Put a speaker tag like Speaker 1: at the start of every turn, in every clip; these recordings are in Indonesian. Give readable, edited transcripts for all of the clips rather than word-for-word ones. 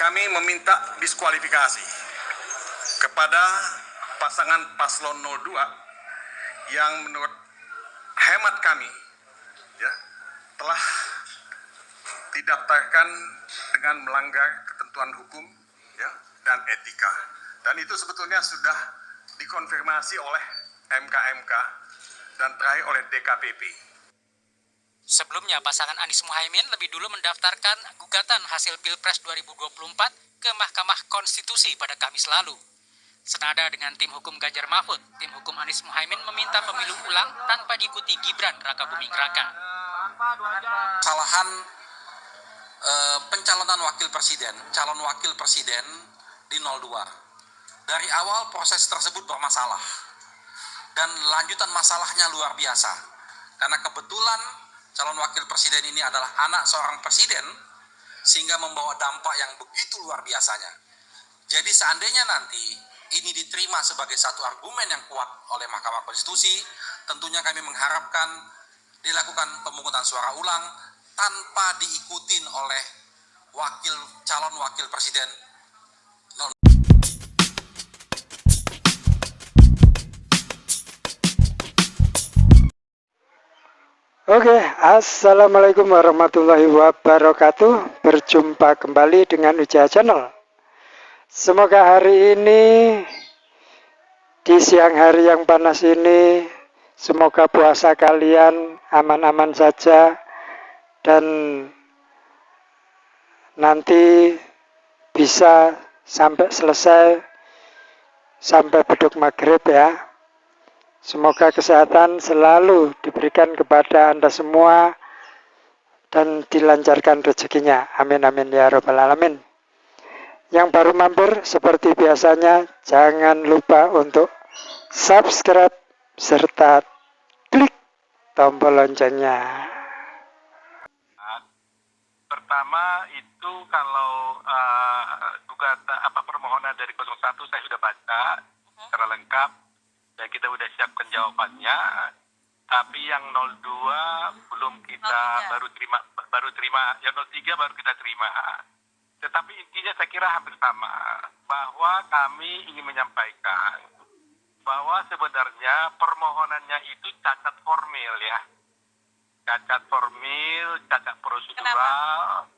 Speaker 1: kami meminta diskualifikasi kepada pasangan paslon 02 yang menurut hemat kami telah didaftarkan dengan melanggar ketentuan hukum dan etika. Dan itu sebetulnya sudah dikonfirmasi oleh MK-MK dan terakhir oleh DKPP.
Speaker 2: Sebelumnya, pasangan Anies Muhaimin lebih dulu mendaftarkan gugatan hasil Pilpres 2024 ke Mahkamah Konstitusi pada Kamis lalu. Senada dengan tim hukum Ganjar Mahfud, tim hukum Anies Muhaimin meminta pemilu ulang tanpa diikuti Gibran Rakabuming Raka.
Speaker 3: Kesalahan pencalonan calon wakil presiden di 02. Dari awal proses tersebut bermasalah dan lanjutan masalahnya luar biasa. Karena kebetulan calon wakil presiden ini adalah anak seorang presiden sehingga membawa dampak yang begitu luar biasanya. Jadi seandainya nanti ini diterima sebagai satu argumen yang kuat oleh Mahkamah Konstitusi, tentunya kami mengharapkan dilakukan pemungutan suara ulang tanpa diikutin oleh calon wakil presiden.
Speaker 4: Oke, assalamualaikum warahmatullahi wabarakatuh. Berjumpa kembali dengan Ujaya Channel. Semoga hari ini, di siang hari yang panas ini, semoga puasa kalian aman-aman saja dan nanti bisa sampai selesai, sampai beduk maghrib ya. Semoga kesehatan selalu diberikan kepada Anda semua dan dilancarkan rezekinya. Amin amin ya robbal alamin. Yang baru mampir seperti biasanya jangan lupa untuk subscribe serta klik tombol loncengnya.
Speaker 5: Pertama itu kalau permohonan dari 01 saya sudah baca secara lengkap dan kita sudah siapkan jawabannya. Tapi yang 02 belum kita baru terima, yang 03 baru kita terima. Tetapi intinya saya kira hampir sama, bahwa kami ingin menyampaikan bahwa sebenarnya permohonannya itu cacat formil ya. Cacat formil, cacat prosedural.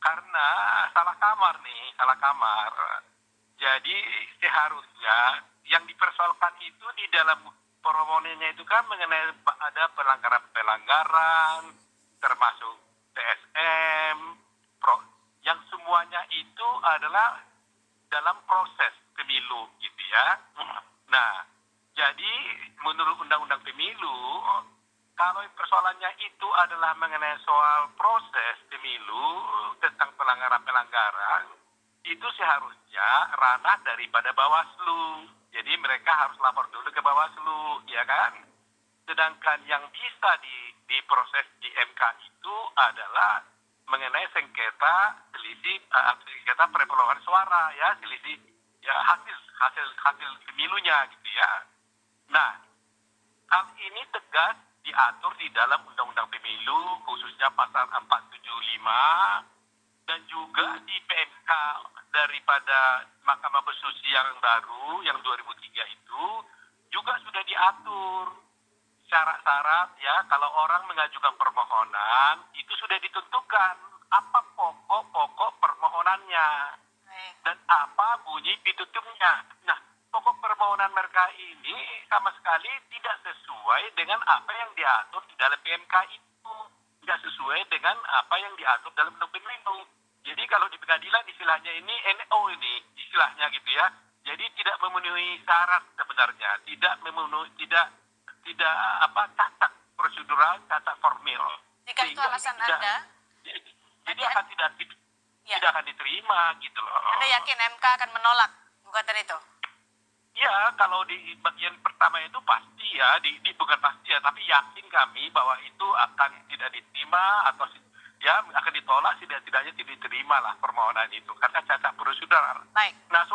Speaker 5: Karena salah kamar. Jadi seharusnya yang dipersoalkan itu di dalam permohonannya itu kan mengenai ada pelanggaran, termasuk TSM, yang semuanya itu adalah dalam proses pemilu gitu ya. Nah, jadi menurut Undang-Undang Pemilu, kalau persoalannya itu adalah mengenai soal proses pemilu tentang pelanggaran, itu seharusnya ranah daripada Bawaslu. Jadi mereka harus lapor dulu ke Bawaslu, ya kan? Sedangkan yang bisa diproses di MK itu adalah mengenai sengketa perolehan suara ya, selisih ya hasil pemilunya gitu ya. Nah, hal ini tegas diatur di dalam Undang-Undang Pemilu khususnya pasal 475 dan juga di PMK daripada Mahkamah Konstitusi yang baru yang 2003 itu juga sudah diatur syarat-syarat ya, kalau orang mengajukan permohonan itu sudah ditentukan apa pokok permohonannya dan apa bunyi pitutumnya. Nah, pokok permohonan mereka ini sama sekali tidak sesuai dengan apa yang diatur di dalam PMK itu, tidak sesuai dengan apa yang diatur dalam Undang Pemilu. Jadi kalau di pengadilan istilahnya ini NO ini istilahnya gitu ya. Jadi tidak memenuhi syarat sebenarnya, tidak cacat prosedural, cacat formil.
Speaker 6: Jika itu alasan Anda?
Speaker 5: Jadi tidak akan diterima gitu loh.
Speaker 6: Anda yakin MK akan menolak gugatan itu?
Speaker 5: Ya, kalau di bagian pertama itu pasti ya, bukan pasti ya, tapi yakin kami bahwa itu akan tidak diterima atau ya akan ditolak, tidak-tidaknya tidak diterima lah permohonan itu karena cacat prosedural.
Speaker 6: Baik.
Speaker 5: Nah,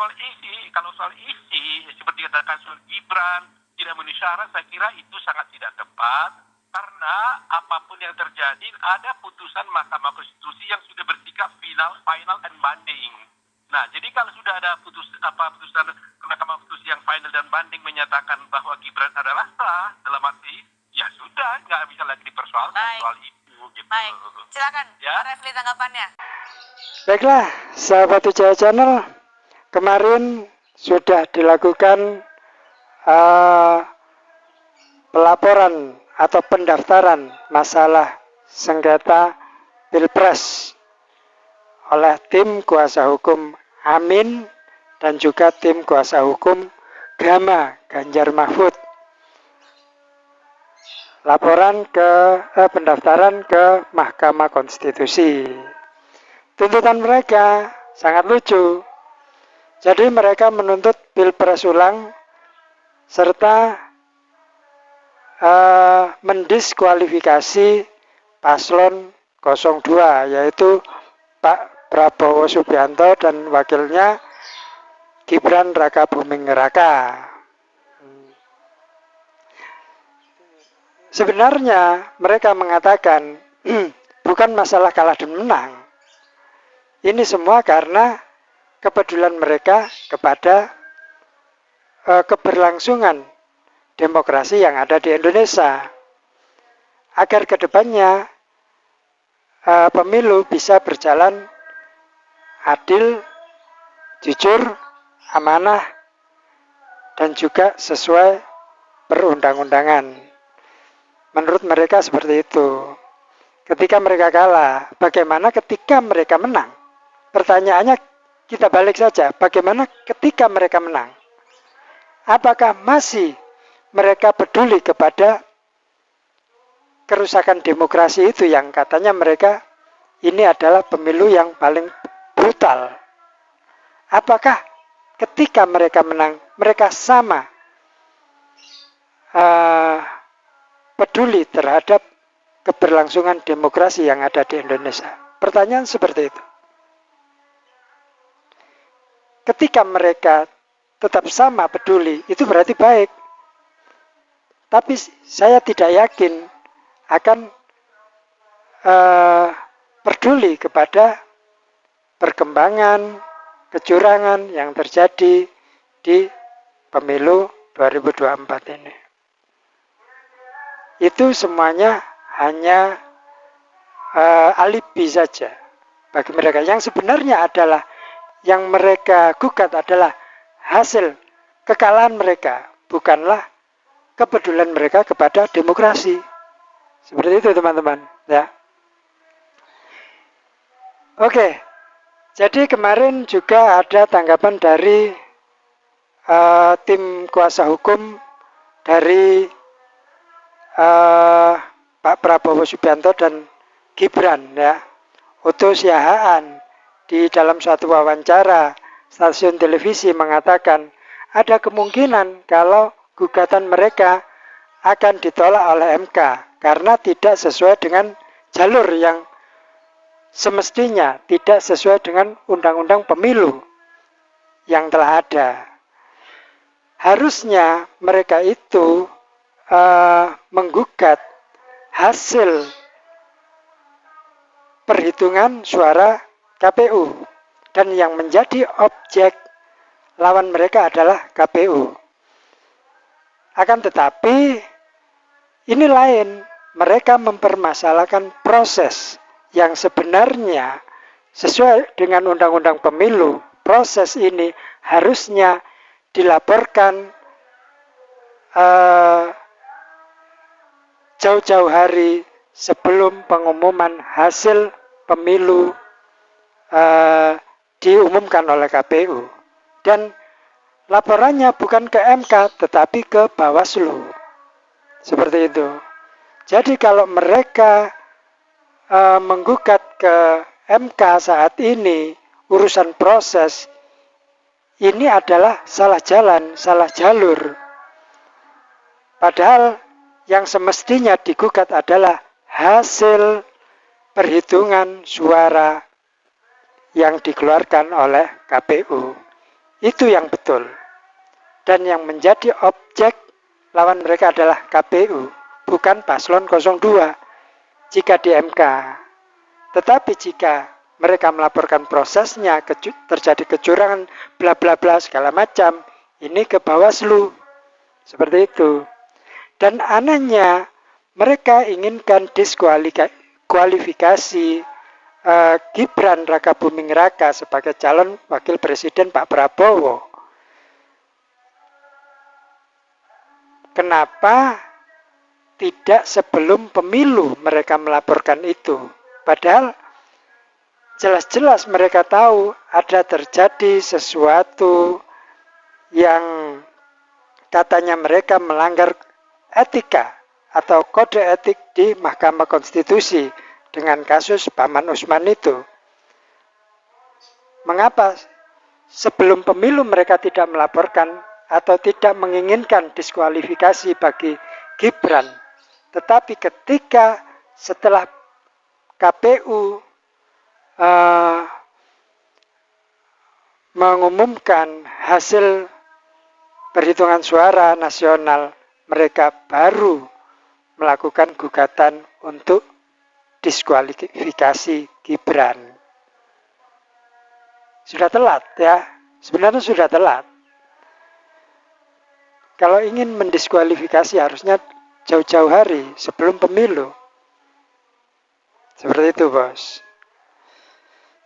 Speaker 5: kalau soal isi seperti katakan soal Gibran tidak memenuhi syarat, saya kira itu sangat tidak tepat karena apapun yang terjadi ada putusan Mahkamah Konstitusi yang sudah bersikap final and binding Nah, jadi kalau sudah ada putusan Mahkamah Konstitusi yang final dan banding menyatakan bahwa Gibran adalah sah dalam arti, ya sudah, nggak bisa lagi dipersoalkan
Speaker 6: Baik.
Speaker 5: soal itu. Gitu.
Speaker 6: Baik, silakan
Speaker 5: Ya.
Speaker 6: Pak Refli tanggapannya.
Speaker 4: Baiklah, sahabat Wijaya Channel, kemarin sudah dilakukan pelaporan atau pendaftaran masalah sengketa Pilpres oleh tim kuasa hukum Amin dan juga tim kuasa hukum Gama Ganjar Mahfud. Laporan pendaftaran ke Mahkamah Konstitusi. Tuntutan mereka sangat lucu. Jadi mereka menuntut Pilpres ulang serta mendiskualifikasi paslon 02, yaitu Pak Prabowo Subianto dan wakilnya Gibran Raka Buming Raka. Sebenarnya mereka mengatakan bukan masalah kalah dan menang. Ini semua karena kepedulian mereka kepada keberlangsungan demokrasi yang ada di Indonesia. Agar kedepannya pemilu bisa berjalan adil, jujur, amanah, dan juga sesuai perundang-undangan. Menurut mereka seperti itu. Ketika mereka kalah, bagaimana ketika mereka menang? Pertanyaannya kita balik saja, bagaimana ketika mereka menang? Apakah masih mereka peduli kepada kerusakan demokrasi itu yang katanya mereka ini adalah pemilu yang paling brutal? Apakah ketika mereka menang, mereka sama peduli terhadap keberlangsungan demokrasi yang ada di Indonesia? Pertanyaan seperti itu. Ketika mereka tetap sama peduli, itu berarti baik. Tapi saya tidak yakin akan peduli kepada perkembangan kecurangan yang terjadi di pemilu 2024 ini. Itu semuanya hanya alibi saja bagi mereka. Yang sebenarnya adalah yang mereka gugat adalah hasil kekalahan mereka, bukanlah kepedulian mereka kepada demokrasi. Seperti itu teman-teman, ya. Oke. Jadi kemarin juga ada tanggapan dari tim kuasa hukum dari Pak Prabowo Subianto dan Gibran, ya. Oto Siahaan di dalam suatu wawancara stasiun televisi mengatakan ada kemungkinan kalau gugatan mereka akan ditolak oleh MK karena tidak sesuai dengan jalur yang semestinya, tidak sesuai dengan undang-undang pemilu yang telah ada. Harusnya mereka itu menggugat hasil perhitungan suara KPU, dan yang menjadi objek lawan mereka adalah KPU. Akan tetapi ini lain, mereka mempermasalahkan proses yang sebenarnya sesuai dengan undang-undang pemilu. Proses ini harusnya dilaporkan jauh-jauh hari sebelum pengumuman hasil pemilu diumumkan oleh KPU, dan laporannya bukan ke MK tetapi ke Bawaslu. Seperti itu. Jadi kalau mereka menggugat ke MK saat ini, urusan proses ini adalah salah jalan, salah jalur. Padahal yang semestinya digugat adalah hasil perhitungan suara yang dikeluarkan oleh KPU. Itu yang betul. Dan yang menjadi objek lawan mereka adalah KPU, bukan paslon 02 jika di MK. Tetapi jika mereka melaporkan prosesnya, terjadi kecurangan, bla bla bla segala macam, ini ke Bawaslu. Seperti itu. Dan anehnya, mereka inginkan diskualifikasi Gibran Rakabuming Raka sebagai calon wakil presiden Pak Prabowo. Kenapa tidak sebelum pemilu mereka melaporkan itu? Padahal jelas-jelas mereka tahu ada terjadi sesuatu yang katanya mereka melanggar etika atau kode etik di Mahkamah Konstitusi dengan kasus Paman Usman itu. Mengapa sebelum pemilu mereka tidak melaporkan atau tidak menginginkan diskualifikasi bagi Gibran? Tetapi ketika setelah KPU mengumumkan hasil perhitungan suara nasional, mereka baru melakukan gugatan untuk diskualifikasi Gibran. Sudah telat ya, sebenarnya sudah telat. Kalau ingin mendiskualifikasi harusnya jauh-jauh hari sebelum pemilu. Seperti itu, Bos.